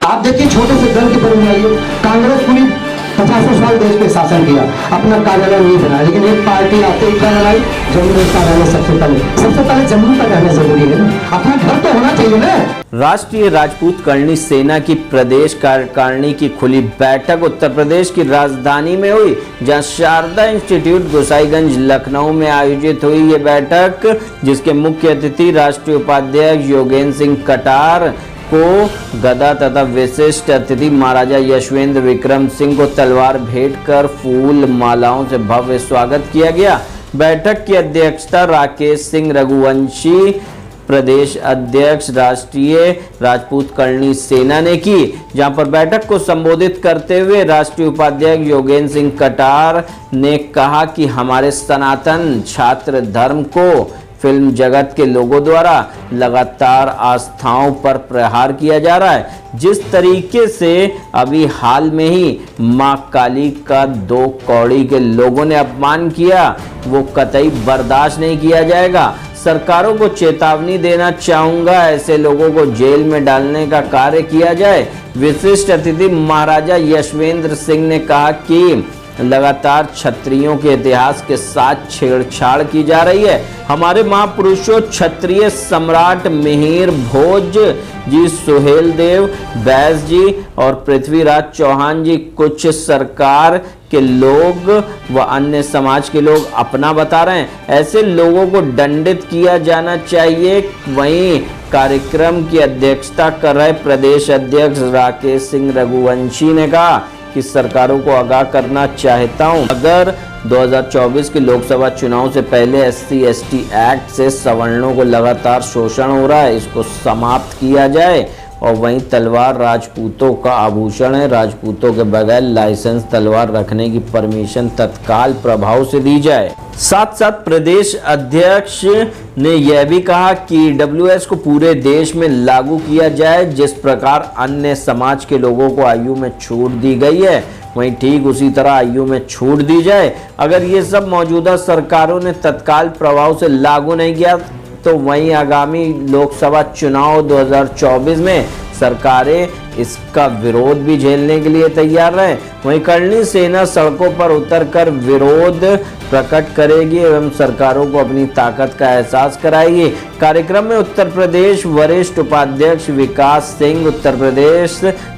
आप देखिए छोटे से दल की परिवार कांग्रेस पूरी 50 साल देश पे शासन किया, अपना कार्यालय नहीं बनाया, लेकिन एक पार्टी आते ही क्या बनाई, जम्मू में कार्यालय सबसे पहले जम्मू का रहना जरूरी है ना, अपना घर तो होना चाहिए ना। राष्ट्रीय राजपूत करणी सेना की प्रदेश कार्यकारिणी की खुली बैठक उत्तर प्रदेश की राजधानी में हुई, जहां शारदा इंस्टीट्यूट गोसाईगंज लखनऊ में आयोजित हुई ये बैठक, जिसके मुख्य अतिथि राष्ट्रीय उपाध्यक्ष योगेंद्र सिंह कटार को गदा तथा विशिष्ट अतिथि महाराजा यशवेंद्र विक्रम सिंह को तलवार भेंट कर फूल मालाओं से भव्य स्वागत किया गया। बैठक की अध्यक्षता राकेश सिंह रघुवंशी, प्रदेश अध्यक्ष राष्ट्रीय राजपूत करणी सेना ने की, जहां पर बैठक को संबोधित करते हुए राष्ट्रीय उपाध्यक्ष योगेंद्र सिंह कटार ने कहा कि हमारे सनातन छात्र धर्म को फिल्म जगत के लोगों द्वारा लगातार आस्थाओं पर प्रहार किया जा रहा है। जिस तरीके से अभी हाल में ही मां काली का 2 कौड़ी के लोगों ने अपमान किया, वो कतई बर्दाश्त नहीं किया जाएगा। सरकारों को चेतावनी देना चाहूंगा, ऐसे लोगों को जेल में डालने का कार्य किया जाए। विशिष्ट अतिथि महाराजा यशवेंद्र सिंह ने कहा कि लगातार क्षत्रियों के इतिहास के साथ छेड़छाड़ की जा रही है। हमारे महापुरुषों क्षत्रिय सम्राट मिहिर भोज जी, सुहेल देव बैस जी और पृथ्वीराज चौहान जी कुछ सरकार के लोग व अन्य समाज के लोग अपना बता रहे हैं। ऐसे लोगों को दंडित किया जाना चाहिए। वहीं कार्यक्रम की अध्यक्षता कर रहे प्रदेश अध्यक्ष राकेश सिंह रघुवंशी ने कहा कि सरकारों को आगाह करना चाहता हूं, अगर 2024 के लोकसभा चुनाव से पहले SC/ST एक्ट से सवर्णों को लगातार शोषण हो रहा है, इसको समाप्त किया जाए। और वहीं तलवार राजपूतों का आभूषण है, राजपूतों के बगैर लाइसेंस तलवार रखने की परमिशन तत्काल प्रभाव से दी जाए। साथ साथ प्रदेश अध्यक्ष ने यह भी कहा कि EWS को पूरे देश में लागू किया जाए, जिस प्रकार अन्य समाज के लोगों को आयु में छूट दी गई है, वहीं ठीक उसी तरह आयु में छूट दी जाए। अगर ये सब मौजूदा सरकारों ने तत्काल प्रभाव से लागू नहीं किया तो वहीं आगामी लोकसभा चुनाव 2024 में सरकारें इसका विरोध भी झेलने के लिए तैयार रहें। वहीं करणी सेना सड़कों पर उतरकर विरोध प्रकट करेगी एवं सरकारों को अपनी ताकत का एहसास कराएगी। कार्यक्रम में उत्तर प्रदेश वरिष्ठ उपाध्यक्ष विकास सिंह, उत्तर प्रदेश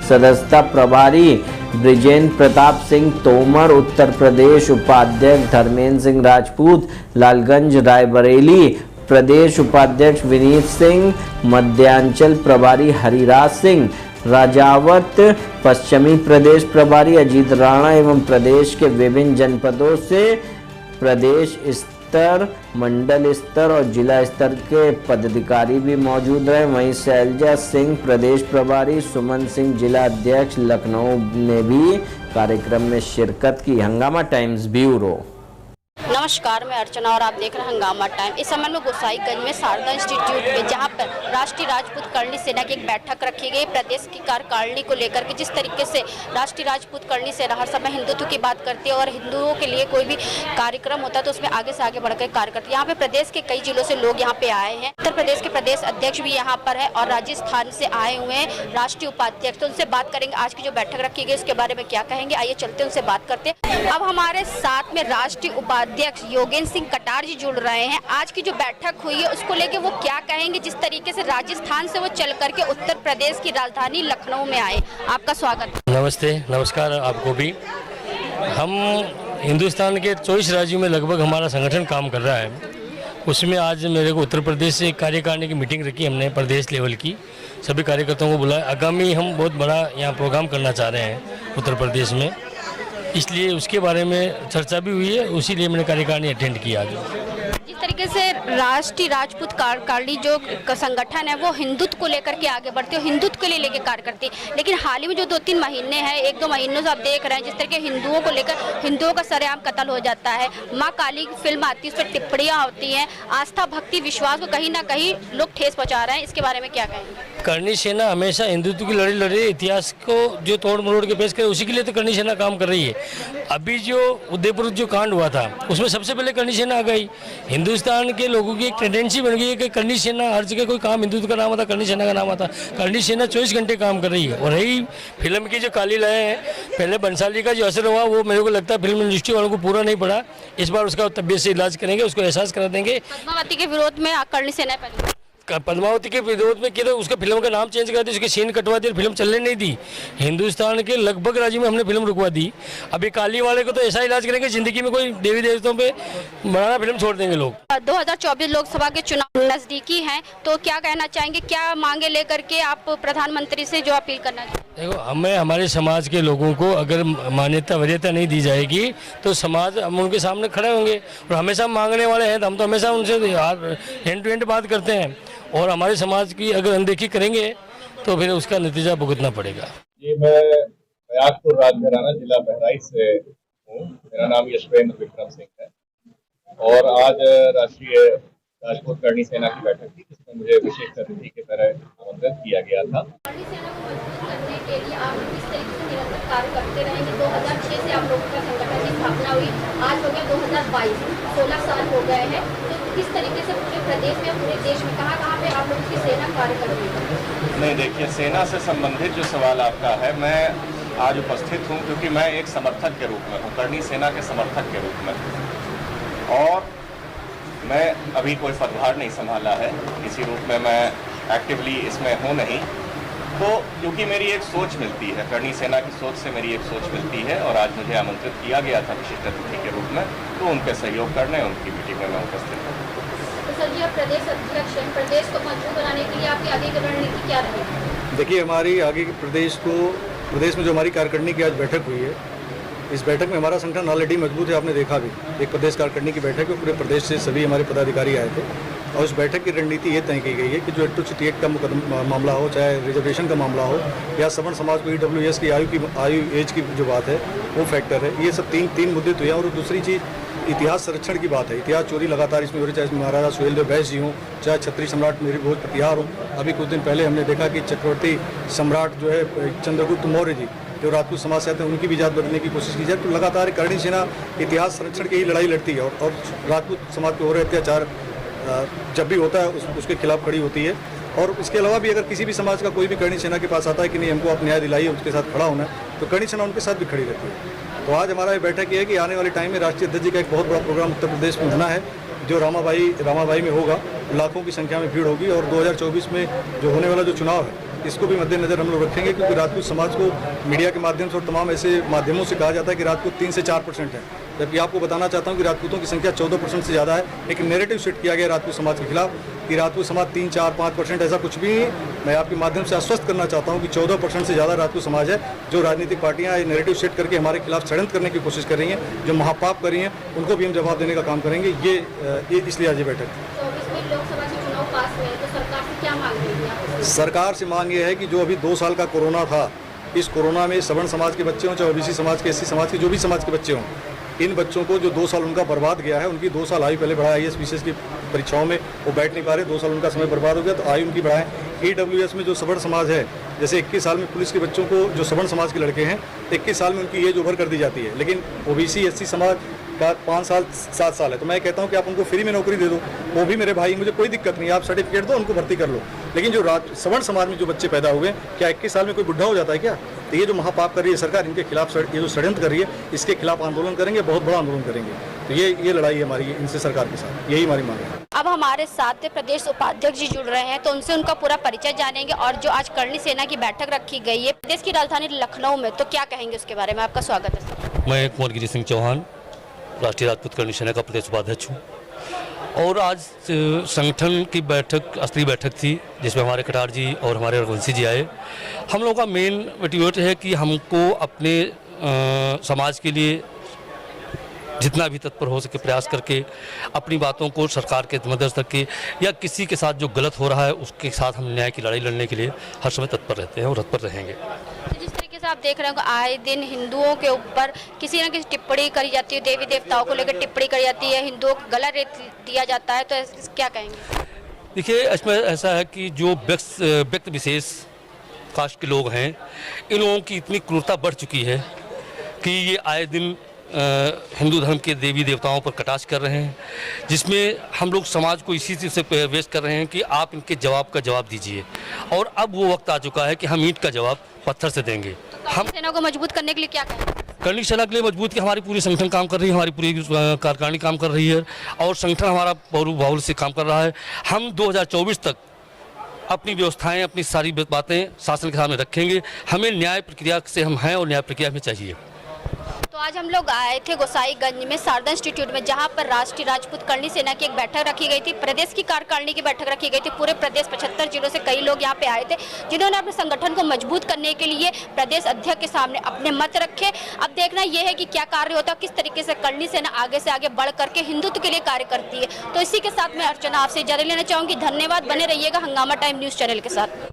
सदस्यता प्रभारी ब्रिजेंद्र प्रताप सिंह तोमर, उत्तर प्रदेश उपाध्यक्ष धर्मेंद्र सिंह राजपूत, लालगंज रायबरेली प्रदेश उपाध्यक्ष विनीत सिंह, मध्यांचल प्रभारी हरिराज सिंह, राजावत पश्चिमी प्रदेश प्रभारी अजीत राणा एवं प्रदेश के विभिन्न जनपदों से प्रदेश स्तर, मंडल स्तर और जिला स्तर के पदाधिकारी भी मौजूद रहे। वहीं शैलजा सिंह प्रदेश प्रभारी, सुमन सिंह जिला अध्यक्ष लखनऊ ने भी कार्यक्रम में शिरकत की। हंगामा टाइम्स ब्यूरो। नमस्कार, मैं अर्चना और आप देख रहे हैं हंगामा टाइम। इस समय में गोसाईगंज में शारदा इंस्टीट्यूट में, जहां पर राष्ट्रीय राजपूत करणी सेना की एक बैठक रखी गई प्रदेश की कार्यकारिणी को लेकर के। जिस तरीके से राष्ट्रीय राजपूत करणी सेना हर समय हिंदुत्व की बात करती है और हिंदुओं के लिए कोई भी कार्यक्रम होता है तो उसमें आगे से आगे बढ़कर कार्य करती है। यहाँ पे प्रदेश के कई जिलों से लोग यहाँ पे आए हैं। उत्तर प्रदेश के प्रदेश अध्यक्ष भी यहाँ पर है और राजस्थान से आए हुए हैं राष्ट्रीय उपाध्यक्ष। तो उनसे बात करेंगे आज की जो बैठक रखी गई उसके बारे में क्या कहेंगे। आइए चलते हैं उनसे बात करते हैं। अब हमारे साथ में राष्ट्रीय उपाध्यक्ष योगेंद्र सिंह कटार जी जुड़ रहे हैं। आज की जो बैठक हुई है उसको लेके वो क्या कहेंगे, जिस तरीके से राजस्थान से वो चल करके उत्तर प्रदेश की राजधानी लखनऊ में आए। आपका स्वागत। नमस्ते, नमस्कार आपको भी। हम हिंदुस्तान के 24 राज्यों में लगभग हमारा संगठन काम कर रहा है। उसमें आज मेरे को उत्तर प्रदेश से एक कार्यकारिणी की मीटिंग रखी हमने, प्रदेश लेवल की। सभी कार्यकर्ताओं को बुलाया। आगामी हम बहुत बड़ा यहाँ प्रोग्राम करना चाह रहे हैं उत्तर प्रदेश में, इसलिए उसके बारे में चर्चा भी हुई है। उसी लिए मैंने कार्यकारिणी अटेंड किया आज। जिस तरीके से राष्ट्रीय राजपूत कार्यकारिणी जो संगठन है वो हिंदुत्व को लेकर के आगे बढ़ती है, हिंदुत्व के लिए लेकर कार्य करती है। लेकिन हाल ही में जो 2-3 महीने हैं, 1-2 महीनों से आप देख रहे हैं जिस तरह के हिंदुओं को लेकर हिंदुओं का सरेआम कत्ल हो जाता है। माँ काली की फिल्म आती है, उस पर टिप्पणियाँ होती हैं, आस्था भक्ति विश्वास को कहीं ना कहीं लोग ठेस पहुँचा रहे हैं। इसके बारे में क्या कहेंगे। करणी सेना हमेशा हिंदुत्व की लड़ी लड़ी, इतिहास को जो तोड़ मरोड़ के पेश करे उसी के लिए तो करणी सेना काम कर रही है। अभी जो उदयपुर जो कांड हुआ था उसमें सबसे पहले करणी सेना आ गई। हिंदुस्तान के लोगों की एक टेंडेंसी बन गई है कि करणी सेना हर जगह कोई काम हिंदुत्व का नाम आता, करणी सेना का नाम आता। करणी सेना 24 घंटे काम कर रही है। और रही फिल्म की जो काली लय है, पहले बंसाली का जो असर हुआ वो मेरे को लगता है फिल्म इंडस्ट्री वालों को पूरा नहीं पड़ा। इस बार उसका तबियत से इलाज करेंगे, उसको एहसास करा देंगे। पद्मावती के विरोध में करणी सेना पहले पद्मावती के विरोध में किया, उसका फिल्म का नाम चेंज कर दिया, उसकी सीन कटवा दी, फिल्म चलने नहीं दी। हिंदुस्तान के लगभग राज्यों में हमने फिल्म रुकवा दी। अभी काली वाले को तो ऐसा इलाज करेंगे, जिंदगी में कोई देवी देवताओं पे बनाना फिल्म छोड़ देंगे लोग। 2024 लोकसभा के चुनाव नजदीकी हैं, तो क्या कहना चाहेंगे, क्या मांगे लेकर के आप प्रधानमंत्री से जो अपील करना चाहेंगे? देखो, हमें हमारे समाज के लोगों को अगर मान्यता वरीयता नहीं दी जाएगी तो समाज हम उनके सामने खड़े होंगे। और हमेशा मांगने वाले हैं तो हम तो हमेशा उनसे हैंड टू हैंड बात करते हैं। और हमारे समाज की अगर अनदेखी करेंगे तो फिर उसका नतीजा भुगतना पड़ेगा। जी, मैं बयाकपुर राजघराना जिला बहराइच से हूँ। मेरा नाम यशवेंद्र विक्रम सिंह है और आज राष्ट्रीय राजपूत करणी सेना की बैठक थी, जिसमें मुझे विशेष अतिथि की तरह आमंत्रित किया गया था। करणी सेना को मजबूत करने के लिए आप किस तरीके से निरंतर कार्य करते रहेंगे? 2006 से आप लोगों का संगठन की स्थापना हुई, आज हो गया 2022, 16 साल हो गए हैं। तो किस तरीके से पूरे प्रदेश में, पूरे देश में कहाँ पे आप लोगों की सेना कार्य कर रही है? नहीं, देखिए, सेना से संबंधित जो सवाल आपका है, मैं आज उपस्थित हूँ क्योंकि मैं एक समर्थक के रूप में हूँ, करणी सेना के समर्थक के रूप में। और मैं अभी कोई पदभार नहीं संभाला है, इसी रूप में मैं एक्टिवली इसमें हूँ नहीं। तो क्योंकि मेरी एक सोच मिलती है, करणी सेना की सोच से मेरी एक सोच मिलती है और आज मुझे आमंत्रित किया गया था विशिष्ट अतिथि के रूप में, तो उनके सहयोग करने उनकी मीटिंग में मैं उपस्थित हूँ। तो सर जी, आप प्रदेश अध्यक्ष हैं, प्रदेश को मजबूत बनाने के लिए आपकी आगे की रणनीति क्या रहेगी? देखिए, हमारी आगे के प्रदेश में जो हमारी कार्यकारिणी की आज बैठक हुई है, इस बैठक में हमारा संगठन ऑलरेडी मजबूत है। आपने देखा भी, एक प्रदेश कार्यकारिणी की बैठक है, पूरे प्रदेश से सभी हमारे पदाधिकारी आए थे और उस बैठक की रणनीति ये तय की गई है कि जो एट्रोसिटी एक्ट का मामला हो, चाहे रिजर्वेशन का मामला हो या सवर्ण समाज को EWS की आयु एज की जो बात है वो फैक्टर है। ये सब तीन मुद्दे तो हैं। और दूसरी चीज़ इतिहास संरक्षण की बात है। इतिहास चोरी लगातार इसमें हो रही है, चाहे महाराजा सुहेलदेव बैस जी हों, चाहे छत्री सम्राट मेरी भोज प्रतिहार हों। अभी कुछ दिन पहले हमने देखा कि चक्रवर्ती सम्राट जो है चंद्रगुप्त मौर्य जी, जो राजपूत समाज से आते हैं, उनकी भी जात बदलने की कोशिश की जाए। तो लगातार करणी सेना इतिहास संरक्षण की ही लड़ाई लड़ती है और राजपूत समाज पे हो रहे अत्याचार जब भी होता है उसके खिलाफ खड़ी होती है। और इसके अलावा भी अगर किसी भी समाज का कोई भी करणी सेना के पास आता है कि नहीं हमको आप न्याय दिलाइए, उसके साथ खड़ा होना है, तो करणी सेना उनके साथ भी खड़ी रहती है। तो आज हमारा ये बैठक ये है कि आने वाले टाइम में राष्ट्रीय अध्यक्ष जी का एक बहुत बड़ा प्रोग्राम उत्तर प्रदेश में होना है, जो रामाबाई में होगा। लाखों की संख्या में भीड़ होगी और 2024 में जो होने वाला जो चुनाव है, इसको भी मद्देनजर हम लोग रखेंगे, क्योंकि राजपूत समाज को मीडिया के माध्यम से और तमाम ऐसे माध्यमों से कहा जाता है कि राजपूत 3 से 4% है, जबकि आपको बताना चाहता हूं कि राजपूतों की संख्या 14% से ज़्यादा है। एक नैरेटिव सेट किया गया राजपूत समाज के खिलाफ कि राजपूत समाज 3, 4, 5%, ऐसा कुछ भी नहीं। मैं आपके माध्यम से आश्वस्त करना चाहता हूं कि 14% से ज़्यादा राजपूत समाज है, जो राजनीतिक पार्टियां नैरेटिव सेट करके हमारे खिलाफ षड्यंत्र करने की कोशिश कर रही हैं, जो महापाप कर रही हैं, उनको भी हम जवाब देने का काम करेंगे। ये इसलिए आज ये बैठक लोकसभा के चुनाव पास हुए, तो सरकार से क्या मांग रही है? सरकार से मांग ये है कि जो अभी 2 साल का कोरोना था, इस कोरोना में सवर्ण समाज के बच्चे हों, चाहे OBC समाज के, SC समाज के, जो भी समाज के बच्चे हों, इन बच्चों को जो 2 साल उनका बर्बाद गया है, उनकी 2 साल आयु पहले बढ़ाए। IAS PCS की परीक्षाओं में वो बैठ नहीं पा रहे, 2 साल उनका समय बर्बाद हो गया, तो आयु उनकी बढ़ाएं। EWS में जो सवर्ण समाज है, जैसे 21 साल में पुलिस के बच्चों को, जो सवर्ण समाज के लड़के हैं, 21 साल में उनकी एज ओवर कर दी जाती है, लेकिन OBC SC समाज का 5 साल 7 साल है। तो मैं कहता हूं कि आप उनको फ्री में नौकरी दे दो, वो भी मेरे भाई, मुझे कोई दिक्कत नहीं, आप सर्टिफिकेट दो, उनको भर्ती कर लो। लेकिन जो सवर्ण समाज में जो बच्चे पैदा हुए, क्या 21 साल में कोई बुढ़ा हो जाता है क्या? तो ये जो महापाप कर रही है सरकार, इनके खिलाफ ये जो षड्यंत्र कर रही है, इसके खिलाफ आंदोलन करेंगे, बहुत बड़ा आंदोलन करेंगे। तो ये लड़ाई है हमारी इनसे, सरकार के साथ, यही हमारी मांग है। अब हमारे साथ प्रदेश उपाध्यक्ष जी जुड़ रहे हैं, तो उनसे उनका पूरा परिचय जानेंगे। और जो आज करणी सेना की बैठक रखी गई है प्रदेश की राजधानी लखनऊ में, तो क्या कहेंगे उसके बारे में? आपका स्वागत है। मैं कुंवर सिंह चौहान, राष्ट्रीय राजपूत करणी सेना का प्रदेश उपाध्यक्ष हूँ। और आज संगठन की बैठक, असली बैठक थी, जिसमें हमारे कटार जी और हमारे रघुवंशी जी आए। हम लोगों का मेन मोटिवेट है कि हमको अपने समाज के लिए जितना भी तत्पर हो सके प्रयास करके अपनी बातों को सरकार के मदद तक या किसी के साथ जो गलत हो रहा है उसके साथ हम न्याय की लड़ाई लड़ने के लिए हर समय तत्पर रहते हैं और तत्पर रहेंगे। तो जिस तरीके से आप देख रहे हो, आए दिन हिंदुओं के ऊपर किसी न किसी टिप्पणी करी जाती है, देवी देवताओं को लेकर टिप्पणी करी जाती है, हिंदुओं को गला रेत दिया जाता है, तो क्या कहेंगे? देखिए, इसमें ऐसा है कि जो व्यक्ति विशेष कास्ट के लोग हैं, इन लोगों की इतनी क्रूरता बढ़ चुकी है कि ये आए दिन हिंदू धर्म के देवी देवताओं पर कटाक्ष कर रहे हैं, जिसमें हम लोग समाज को इसी चीज़ से वेस्ट कर रहे हैं कि आप इनके जवाब का जवाब दीजिए। और अब वो वक्त आ चुका है कि हम ईंट का जवाब पत्थर से देंगे। हम सेना को मजबूत करने के लिए क्या करें? कर्णी सेना के लिए मजबूत कि हमारी पूरी संगठन काम कर रही है, हमारी पूरी कार्यकारिणी काम कर रही है और संगठन हमारा बाहुल से काम कर रहा है। हम 2024 तक अपनी व्यवस्थाएं, अपनी सारी बातें शासन के सामने रखेंगे। हमें न्याय प्रक्रिया से हम हैं और न्याय प्रक्रिया हमें चाहिए। तो आज हम लोग आए थे गोसाईगंज में शारदा इंस्टीट्यूट में, जहां पर राष्ट्रीय राजपूत करणी सेना की एक बैठक रखी गई थी, प्रदेश की कार्यकारिणी की बैठक रखी गई थी। पूरे प्रदेश 75 जिलों से कई लोग यहां पे आए थे, जिन्होंने अपने संगठन को मजबूत करने के लिए प्रदेश अध्यक्ष के सामने अपने मत रखे। अब देखना यह है कि क्या कार्य होता है, किस तरीके से करणी सेना आगे से आगे बढ़ करके हिंदुत्व के लिए कार्य करती है। तो इसी के साथ मैं अर्चना आपसे इजाजत लेना चाहूँगी। धन्यवाद, बने रहिएगा हंगामा टाइम न्यूज़ चैनल के साथ।